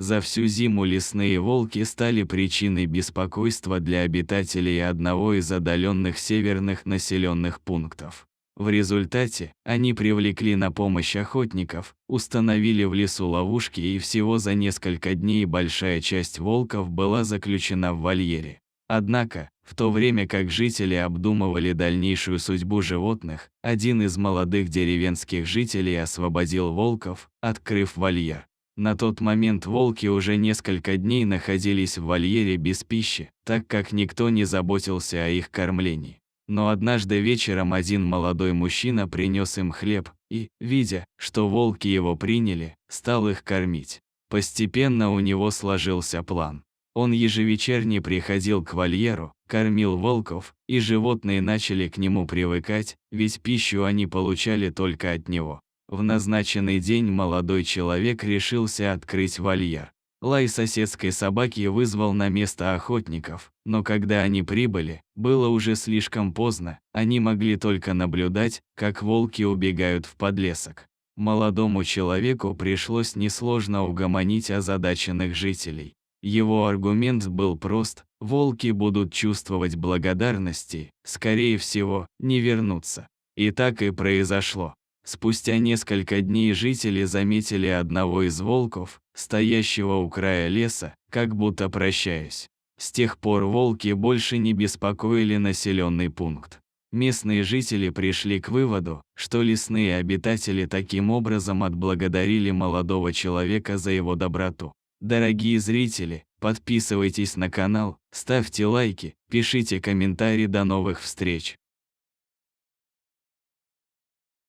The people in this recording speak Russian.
За всю зиму лесные волки стали причиной беспокойства для обитателей одного из отдаленных северных населенных пунктов. В результате они привлекли на помощь охотников, установили в лесу ловушки, и всего за несколько дней большая часть волков была заключена в вольере. Однако, в то время как жители обдумывали дальнейшую судьбу животных, один из молодых деревенских жителей освободил волков, открыв вольер. На тот момент волки уже несколько дней находились в вольере без пищи, так как никто не заботился о их кормлении. Но однажды вечером один молодой мужчина принес им хлеб и, видя, что волки его приняли, стал их кормить. Постепенно у него сложился план. Он ежевечерне приходил к вольеру, кормил волков, и животные начали к нему привыкать, ведь пищу они получали только от него. В назначенный день молодой человек решился открыть вольер. Лай соседской собаки вызвал на место охотников, но когда они прибыли, было уже слишком поздно, они могли только наблюдать, как волки убегают в подлесок. Молодому человеку пришлось несложно угомонить озадаченных жителей. Его аргумент был прост: волки будут чувствовать благодарности, скорее всего, не вернутся. И так и произошло. Спустя несколько дней жители заметили одного из волков, стоящего у края леса, как будто прощаясь. С тех пор волки больше не беспокоили населенный пункт. Местные жители пришли к выводу, что лесные обитатели таким образом отблагодарили молодого человека за его доброту. Дорогие зрители, подписывайтесь на канал, ставьте лайки, пишите комментарии. До новых встреч!